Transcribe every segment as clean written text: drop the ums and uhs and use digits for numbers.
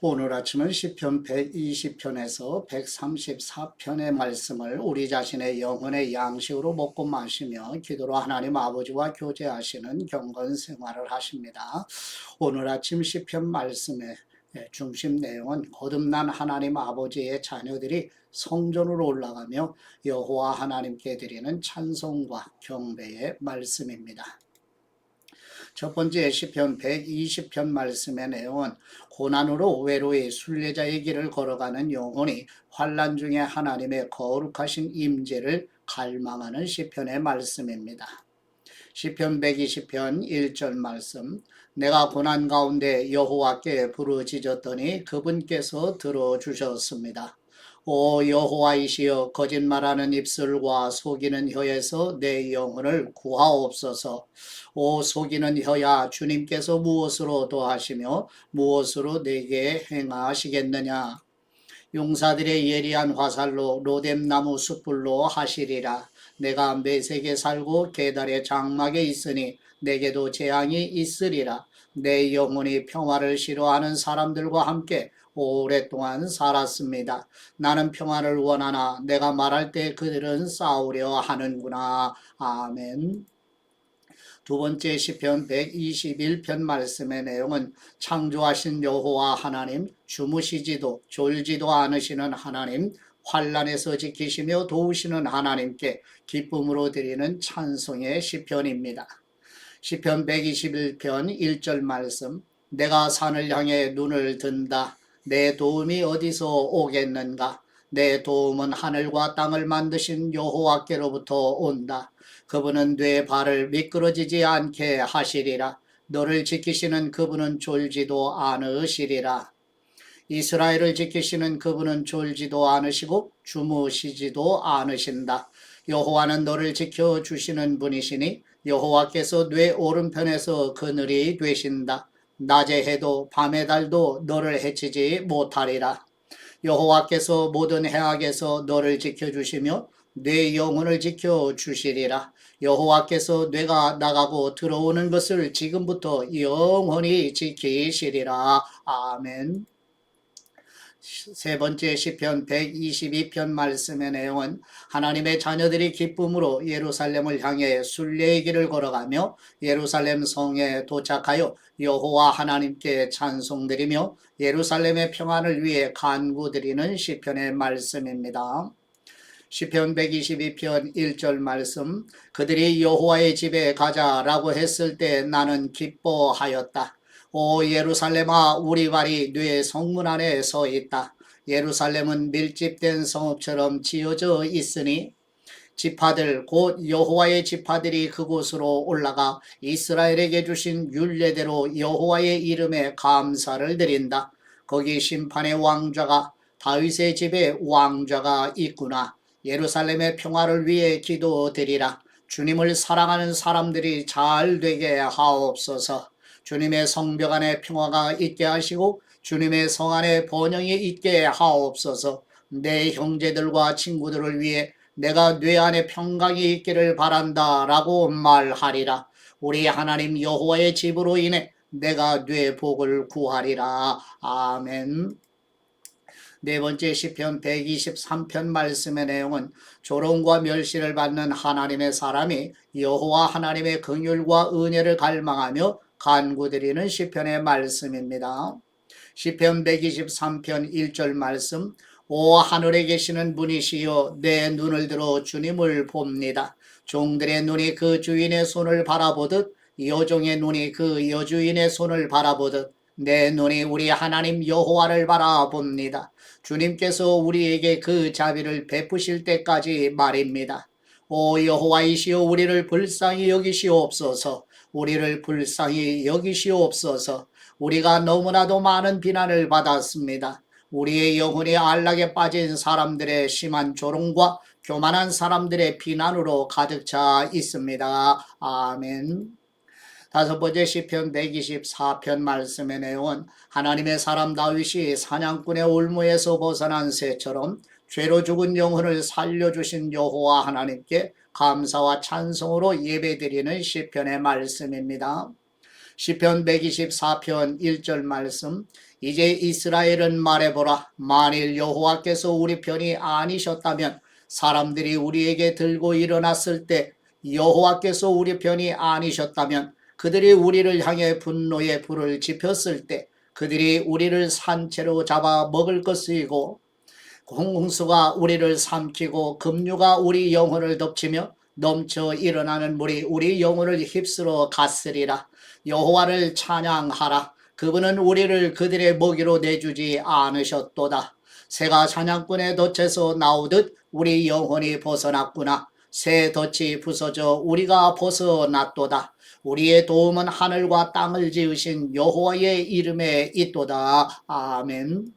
오늘 아침은 시편 120편에서 134편의 말씀을 우리 자신의 영혼의 양식으로 먹고 마시며 기도로 하나님 아버지와 교제하시는 경건 생활을 하십니다. 오늘 아침 시편 말씀의 중심 내용은 거듭난 하나님 아버지의 자녀들이 성전으로 올라가며 여호와 하나님께 드리는 찬송과 경배의 말씀입니다. 첫 번째 시편 120편 말씀의 내용은 고난으로 외로이 순례자의 길을 걸어가는 영혼이 환난 중에 하나님의 거룩하신 임재를 갈망하는 시편의 말씀입니다. 시편 120편 1절 말씀, 내가 고난 가운데 여호와께 부르짖었더니 그분께서 들어주셨습니다. 오 여호와이시여, 거짓말하는 입술과 속이는 혀에서 내 영혼을 구하옵소서. 오 속이는 혀야, 주님께서 무엇으로 도하시며 무엇으로 내게 행하시겠느냐. 용사들의 예리한 화살로 로뎀나무 숯불로 하시리라. 내가 메색에 살고 게달의 장막에 있으니 내게도 재앙이 있으리라. 내 영혼이 평화를 싫어하는 사람들과 함께 오랫동안 살았습니다. 나는 평화를 원하나 내가 말할 때 그들은 싸우려 하는구나. 아멘. 두 번째 시편 121편 말씀의 내용은 창조하신 여호와 하나님, 주무시지도 졸지도 않으시는 하나님, 환난에서 지키시며 도우시는 하나님께 기쁨으로 드리는 찬송의 시편입니다. 시편 121편 1절 말씀, 내가 산을 향해 눈을 든다. 내 도움이 어디서 오겠는가? 내 도움은 하늘과 땅을 만드신 여호와께로부터 온다. 그분은 내 발을 미끄러지지 않게 하시리라. 너를 지키시는 그분은 졸지도 않으시리라. 이스라엘을 지키시는 그분은 졸지도 않으시고 주무시지도 않으신다. 여호와는 너를 지켜주시는 분이시니 여호와께서 뇌 오른편에서 그늘이 되신다. 낮의 해도 밤의 달도 너를 해치지 못하리라. 여호와께서 모든 해악에서 너를 지켜주시며 내 영혼을 지켜주시리라. 여호와께서 뇌가 나가고 들어오는 것을 지금부터 영원히 지키시리라. 아멘. 세 번째 시편 122편 말씀의 내용은 하나님의 자녀들이 기쁨으로 예루살렘을 향해 순례의 길을 걸어가며 예루살렘 성에 도착하여 여호와 하나님께 찬송드리며 예루살렘의 평안을 위해 간구드리는 시편의 말씀입니다. 시편 122편 1절 말씀, 그들이 여호와의 집에 가자라고 했을 때 나는 기뻐하였다. 오 예루살렘아, 우리 발이 네 성문 안에 서 있다. 예루살렘은 밀집된 성읍처럼 지어져 있으니 지파들 곧 여호와의 지파들이 그곳으로 올라가 이스라엘에게 주신 율례대로 여호와의 이름에 감사를 드린다. 거기 심판의 왕좌가, 다윗의 집에 왕좌가 있구나. 예루살렘의 평화를 위해 기도드리라. 주님을 사랑하는 사람들이 잘 되게 하옵소서. 주님의 성벽 안에 평화가 있게 하시고 주님의 성 안에 번영이 있게 하옵소서. 내 형제들과 친구들을 위해 내가 뇌 안에 평강이 있기를 바란다 라고 말하리라. 우리 하나님 여호와의 집으로 인해 내가 뇌 복을 구하리라. 아멘. 네 번째 시편 123편 말씀의 내용은 조롱과 멸시를 받는 하나님의 사람이 여호와 하나님의 긍휼과 은혜를 갈망하며 간구드리는 시편의 말씀입니다. 시편 123편 1절 말씀, 오 하늘에 계시는 분이시여, 내 눈을 들어 주님을 봅니다. 종들의 눈이 그 주인의 손을 바라보듯 여종의 눈이 그 여주인의 손을 바라보듯 내 눈이 우리 하나님 여호와를 바라봅니다. 주님께서 우리에게 그 자비를 베푸실 때까지 말입니다. 오 여호와이시여, 우리를 불쌍히 여기시옵소서. 우리를 불쌍히 여기시옵소서. 우리가 너무나도 많은 비난을 받았습니다. 우리의 영혼이 안락에 빠진 사람들의 심한 조롱과 교만한 사람들의 비난으로 가득 차 있습니다. 아멘. 다섯 번째 시편 124편 말씀의 내용은 하나님의 사람 다윗이 사냥꾼의 올무에서 벗어난 새처럼 죄로 죽은 영혼을 살려주신 여호와 하나님께 감사와 찬송으로 예배드리는 시편의 말씀입니다. 시편 124편 1절 말씀, 이제 이스라엘은 말해보라. 만일 여호와께서 우리 편이 아니셨다면 사람들이 우리에게 들고 일어났을 때 여호와께서 우리 편이 아니셨다면 그들이 우리를 향해 분노의 불을 지폈을 때 그들이 우리를 산채로 잡아 먹을 것이고 홍수가 우리를 삼키고 급류가 우리 영혼을 덮치며 넘쳐 일어나는 물이 우리 영혼을 휩쓸어 갔으리라. 여호와를 찬양하라. 그분은 우리를 그들의 먹이로 내주지 않으셨도다. 새가 사냥꾼의 덫에서 나오듯 우리 영혼이 벗어났구나. 새 덫이 부서져 우리가 벗어났도다. 우리의 도움은 하늘과 땅을 지으신 여호와의 이름에 있도다. 아멘.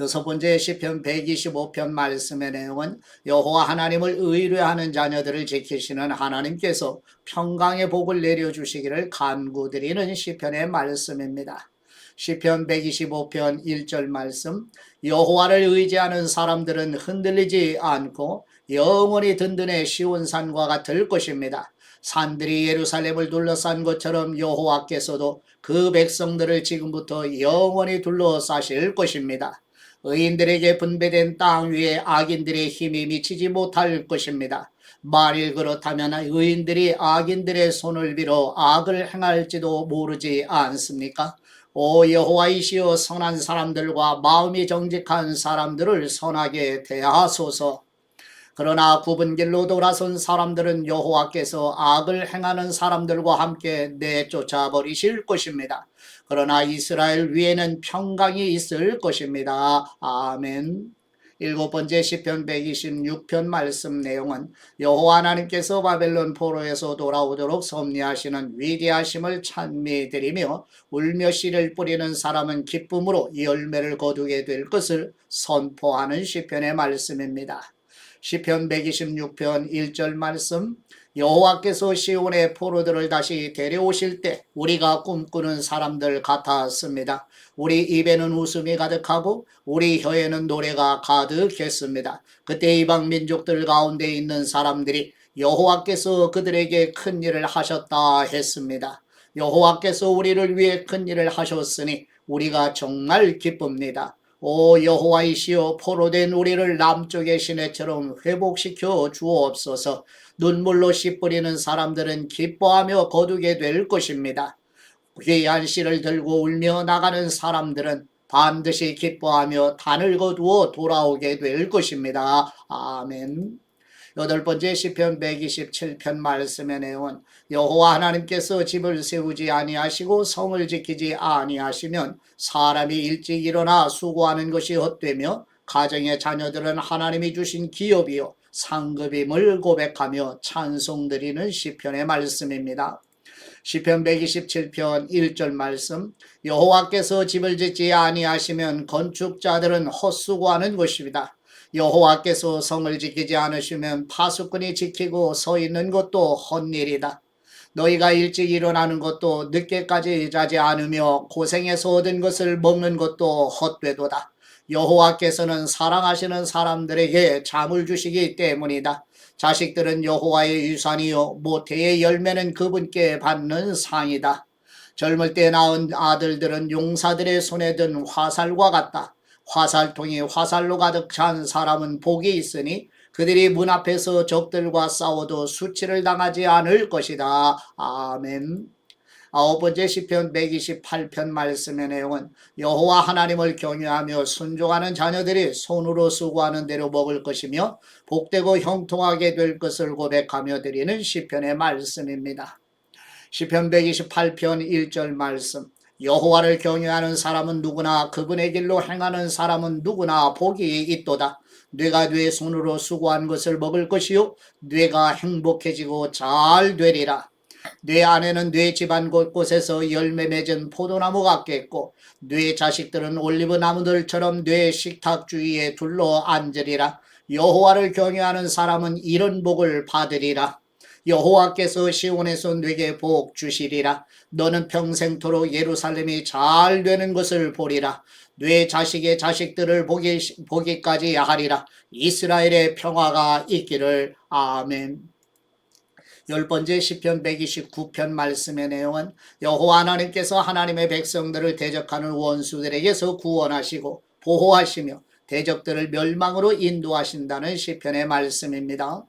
여섯 번째 시편 125편 말씀의 내용은 여호와 하나님을 의뢰하는 자녀들을 지키시는 하나님께서 평강의 복을 내려주시기를 간구드리는 시편의 말씀입니다. 시편 125편 1절 말씀, 여호와를 의지하는 사람들은 흔들리지 않고 영원히 든든해 시온산과 같을 것입니다. 산들이 예루살렘을 둘러싼 것처럼 여호와께서도 그 백성들을 지금부터 영원히 둘러싸실 것입니다. 의인들에게 분배된 땅 위에 악인들의 힘이 미치지 못할 것입니다. 만일 그렇다면 의인들이 악인들의 손을 빌어 악을 행할지도 모르지 않습니까? 오 여호와이시여, 선한 사람들과 마음이 정직한 사람들을 선하게 대하소서. 그러나 굽은 길로 돌아선 사람들은 여호와께서 악을 행하는 사람들과 함께 내쫓아 버리실 것입니다. 그러나 이스라엘 위에는 평강이 있을 것입니다. 아멘. 일곱 번째 시편 126편 말씀 내용은 여호와 하나님께서 바벨론 포로에서 돌아오도록 섭리하시는 위대하심을 찬미드리며 울며 씨를 뿌리는 사람은 기쁨으로 열매를 거두게 될 것을 선포하는 시편의 말씀입니다. 시편 126편 1절 말씀, 여호와께서 시온의 포로들을 다시 데려오실 때 우리가 꿈꾸는 사람들 같았습니다. 우리 입에는 웃음이 가득하고 우리 혀에는 노래가 가득했습니다. 그때 이방 민족들 가운데 있는 사람들이 여호와께서 그들에게 큰 일을 하셨다 했습니다. 여호와께서 우리를 위해 큰 일을 하셨으니 우리가 정말 기쁩니다. 오 여호와이시여, 포로된 우리를 남쪽의 시내처럼 회복시켜 주옵소서. 눈물로 씨 뿌리는 사람들은 기뻐하며 거두게 될 것입니다. 귀한 씨를 들고 울며 나가는 사람들은 반드시 기뻐하며 단을 거두어 돌아오게 될 것입니다. 아멘. 여덟 번째 시편 127편 말씀의 내용은 여호와 하나님께서 집을 세우지 아니하시고 성을 지키지 아니하시면 사람이 일찍 일어나 수고하는 것이 헛되며 가정의 자녀들은 하나님이 주신 기업이요 상급임을 고백하며 찬송드리는 시편의 말씀입니다. 시편 127편 1절 말씀, 여호와께서 집을 짓지 아니하시면 건축자들은 헛수고하는 것입니다. 여호와께서 성을 지키지 않으시면 파수꾼이 지키고 서 있는 것도 헛일이다. 너희가 일찍 일어나는 것도 늦게까지 자지 않으며 고생해서 얻은 것을 먹는 것도 헛되도다. 여호와께서는 사랑하시는 사람들에게 잠을 주시기 때문이다. 자식들은 여호와의 유산이요 모태의 열매는 그분께 받는 상이다. 젊을 때 낳은 아들들은 용사들의 손에 든 화살과 같다. 화살통이 화살로 가득 찬 사람은 복이 있으니 그들이 문 앞에서 적들과 싸워도 수치를 당하지 않을 것이다. 아멘. 아홉 번째 시편 128편 말씀의 내용은 여호와 하나님을 경외하며 순종하는 자녀들이 손으로 수고하는 대로 먹을 것이며 복되고 형통하게 될 것을 고백하며 드리는 시편의 말씀입니다. 시편 128편 1절 말씀, 여호와를 경외하는 사람은 누구나 그분의 길로 행하는 사람은 누구나 복이 있도다. 뇌가 뇌 손으로 수고한 것을 먹을 것이요 뇌가 행복해지고 잘 되리라. 뇌 안에는 뇌 집안 곳곳에서 열매 맺은 포도나무 같겠고 뇌 자식들은 올리브 나무들처럼 뇌 식탁 주위에 둘러 앉으리라. 여호와를 경외하는 사람은 이런 복을 받으리라. 여호와께서 시온에서 네게 복 주시리라. 너는 평생토록 예루살렘이 잘 되는 것을 보리라. 네 자식의 자식들을 보기까지 하리라. 이스라엘의 평화가 있기를. 아멘. 열 번째 시편 129편 말씀의 내용은 여호와 하나님께서 하나님의 백성들을 대적하는 원수들에게서 구원하시고 보호하시며 대적들을 멸망으로 인도하신다는 시편의 말씀입니다.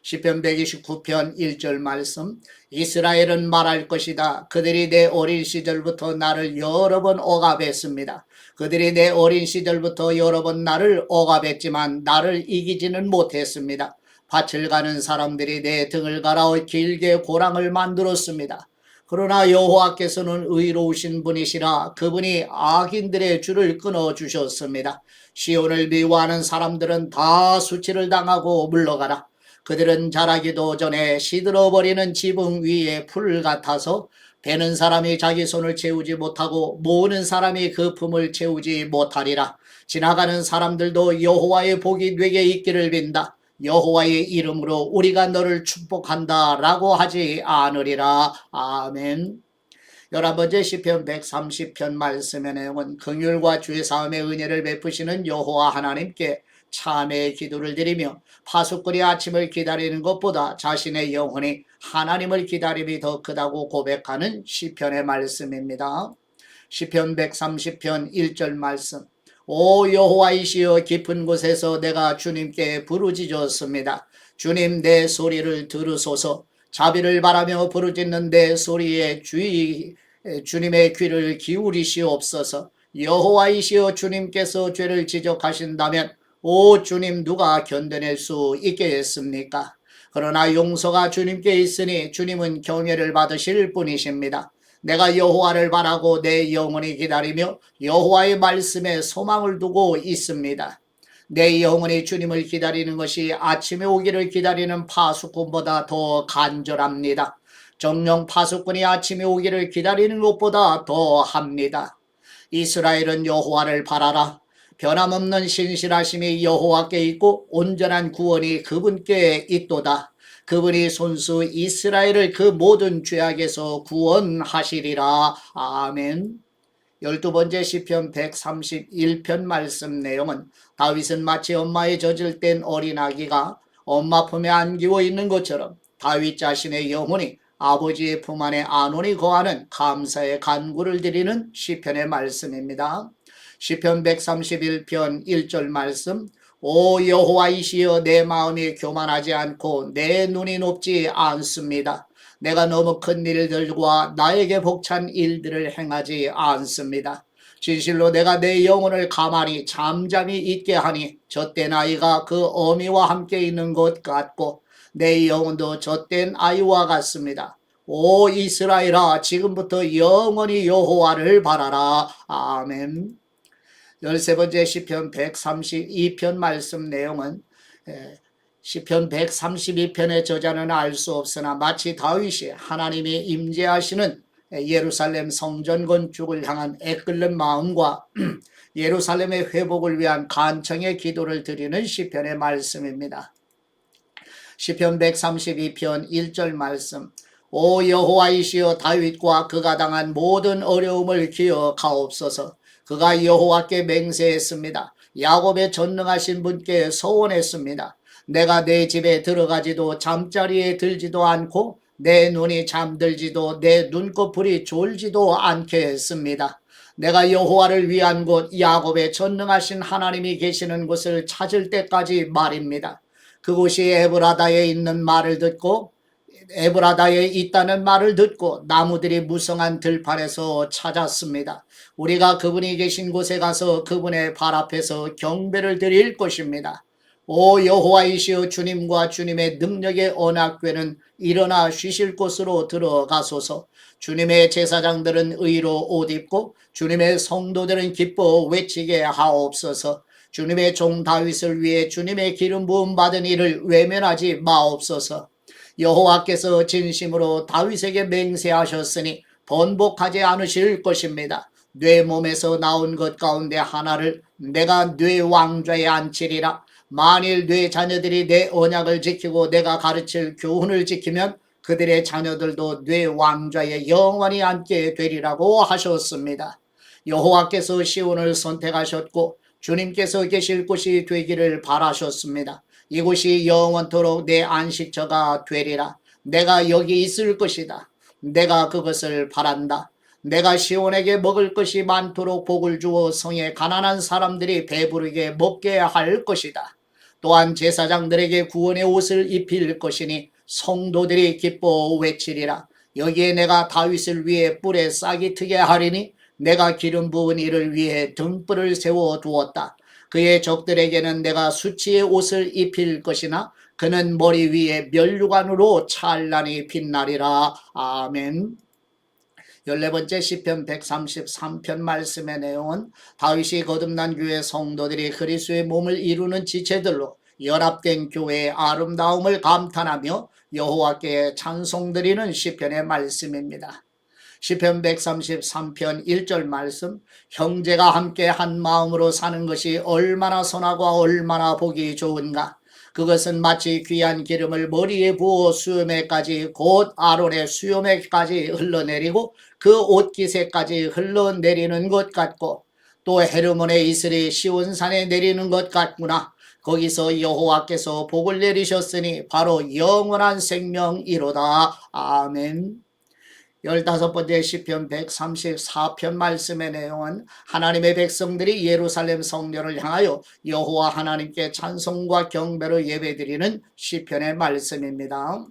시편 129편 1절 말씀. 이스라엘은 말할 것이다. 그들이 내 어린 시절부터 나를 여러 번 억압했습니다. 그들이 내 어린 시절부터 여러 번 나를 억압했지만 나를 이기지는 못했습니다. 밭을 가는 사람들이 내 등을 갈아 길게 고랑을 만들었습니다. 그러나 여호와께서는 의로우신 분이시라 그분이 악인들의 줄을 끊어주셨습니다. 시온을 미워하는 사람들은 다 수치를 당하고 물러가라. 그들은 자라기도 전에 시들어버리는 지붕 위에 풀 같아서 베는 사람이 자기 손을 채우지 못하고 모으는 사람이 그 품을 채우지 못하리라. 지나가는 사람들도 여호와의 복이 내게 있기를 빈다. 여호와의 이름으로 우리가 너를 축복한다 라고 하지 않으리라. 아멘. 11번째 시편 130편 말씀의 내용은 긍휼과 죄사함의 은혜를 베푸시는 여호와 하나님께 참회의 기도를 드리며 파수꾼이 아침을 기다리는 것보다 자신의 영혼이 하나님을 기다림이 더 크다고 고백하는 시편의 말씀입니다. 시편 130편 1절 말씀. 오 여호와이시여 깊은 곳에서 내가 주님께 부르짖었습니다. 주님 내 소리를 들으소서. 자비를 바라며 부르짖는 내 소리에 주님의 귀를 기울이시옵소서. 여호와이시여 주님께서 죄를 지적하신다면 오 주님 누가 견뎌낼 수 있겠습니까? 그러나 용서가 주님께 있으니 주님은 경외를 받으실 분이십니다. 내가 여호와를 바라고 내 영혼이 기다리며 여호와의 말씀에 소망을 두고 있습니다. 내 영혼이 주님을 기다리는 것이 아침에 오기를 기다리는 파수꾼보다 더 간절합니다. 정령 파수꾼이 아침에 오기를 기다리는 것보다 더 합니다. 이스라엘은 여호와를 바라라. 변함없는 신실하심이 여호와께 있고 온전한 구원이 그분께 있도다. 그분이 손수 이스라엘을 그 모든 죄악에서 구원하시리라. 아멘. 12번째 시편 131편 말씀 내용은 다윗은 마치 엄마의 젖을 뗀 어린아기가 엄마 품에 안기고 있는 것처럼 다윗 자신의 영혼이 아버지의 품 안에 안온히 거하는 감사의 간구를 드리는 시편의 말씀입니다. 시편 131편 1절 말씀. 오 여호와이시여 내 마음이 교만하지 않고 내 눈이 높지 않습니다. 내가 너무 큰 일들과 나에게 벅찬 일들을 행하지 않습니다. 진실로 내가 내 영혼을 가만히 잠잠히 있게 하니 젖된 아이가 그 어미와 함께 있는 것 같고 내 영혼도 젖된 아이와 같습니다. 오 이스라엘아 지금부터 영원히 여호와를 바라라. 아멘. 13번째 시편 132편 말씀 내용은 시편 132편의 저자는 알 수 없으나 마치 다윗이 하나님이 임재하시는 예루살렘 성전 건축을 향한 애끓는 마음과 예루살렘의 회복을 위한 간청의 기도를 드리는 시편의 말씀입니다. 시편 132편 1절 말씀. 오 여호와이시여 다윗과 그가 당한 모든 어려움을 기억하옵소서. 그가 여호와께 맹세했습니다. 야곱의 전능하신 분께 서원했습니다. 내가 내 집에 들어가지도 잠자리에 들지도 않고 내 눈이 잠들지도 내 눈꺼풀이 졸지도 않게 했습니다. 내가 여호와를 위한 곳 야곱의 전능하신 하나님이 계시는 곳을 찾을 때까지 말입니다. 그곳이 에브라다에 있는 말을 듣고 에브라다에 있다는 말을 듣고 나무들이 무성한 들판에서 찾았습니다. 우리가 그분이 계신 곳에 가서 그분의 발 앞에서 경배를 드릴 것입니다. 오 여호와이시여 주님과 주님의 능력의 언약궤는 일어나 쉬실 곳으로 들어가소서. 주님의 제사장들은 의로 옷 입고 주님의 성도들은 기뻐 외치게 하옵소서. 주님의 종 다윗을 위해 주님의 기름 부음 받은 이를 외면하지 마옵소서. 여호와께서 진심으로 다윗에게 맹세하셨으니 번복하지 않으실 것입니다. 내 몸에서 나온 것 가운데 하나를 내가 네 왕좌에 앉히리라. 만일 네 자녀들이 내 언약을 지키고 내가 가르칠 교훈을 지키면 그들의 자녀들도 네 왕좌에 영원히 앉게 되리라고 하셨습니다. 여호와께서 시온을 선택하셨고 주님께서 계실 곳이 되기를 바라셨습니다. 이곳이 영원토록 내 안식처가 되리라. 내가 여기 있을 것이다. 내가 그것을 바란다. 내가 시온에게 먹을 것이 많도록 복을 주어 성에 가난한 사람들이 배부르게 먹게 할 것이다. 또한 제사장들에게 구원의 옷을 입힐 것이니 성도들이 기뻐 외치리라. 여기에 내가 다윗을 위해 뿔에 싹이 트게 하리니 내가 기름 부은 이를 위해 등불을 세워 두었다. 그의 적들에게는 내가 수치의 옷을 입힐 것이나 그는 머리 위에 면류관으로 찬란히 빛나리라. 아멘. 14번째 시편 133편 말씀의 내용은 다윗이 거듭난 교회 성도들이 그리스도의 몸을 이루는 지체들로 연합된 교회의 아름다움을 감탄하며 여호와께 찬송드리는 시편의 말씀입니다. 시편 133편 1절 말씀, 형제가 함께 한 마음으로 사는 것이 얼마나 선하고 얼마나 보기 좋은가. 그것은 마치 귀한 기름을 머리에 부어 수염에까지 곧 아론의 수염에까지 흘러내리고 그 옷깃에까지 흘러내리는 것 같고 또 헤르몬의 이슬이 시온산에 내리는 것 같구나. 거기서 여호와께서 복을 내리셨으니 바로 영원한 생명이로다. 아멘. 15번째 시편 134편 말씀의 내용은 하나님의 백성들이 예루살렘 성전을 향하여 여호와 하나님께 찬송과 경배로 예배드리는 시편의 말씀입니다.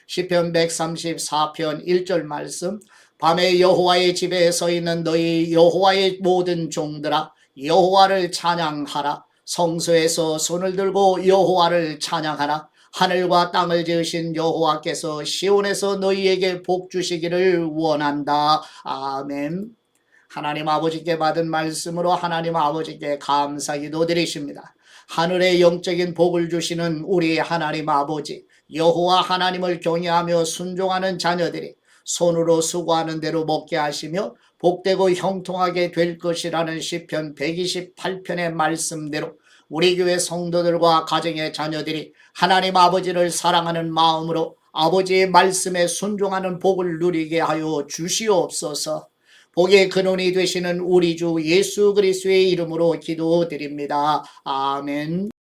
시편 134편 1절 말씀, 밤에 여호와의 집에 서 있는 너희 여호와의 모든 종들아 여호와를 찬양하라. 성소에서 손을 들고 여호와를 찬양하라. 하늘과 땅을 지으신 여호와께서 시온에서 너희에게 복 주시기를 원한다. 아멘. 하나님 아버지께 받은 말씀으로 하나님 아버지께 감사기도 드리십니다. 하늘의 영적인 복을 주시는 우리 하나님 아버지 여호와 하나님을 경외하며 순종하는 자녀들이 손으로 수고하는 대로 먹게 하시며 복되고 형통하게 될 것이라는 시편 128편의 말씀대로 우리 교회 성도들과 가정의 자녀들이 하나님 아버지를 사랑하는 마음으로 아버지의 말씀에 순종하는 복을 누리게 하여 주시옵소서. 복의 근원이 되시는 우리 주 예수 그리스도의 이름으로 기도드립니다. 아멘.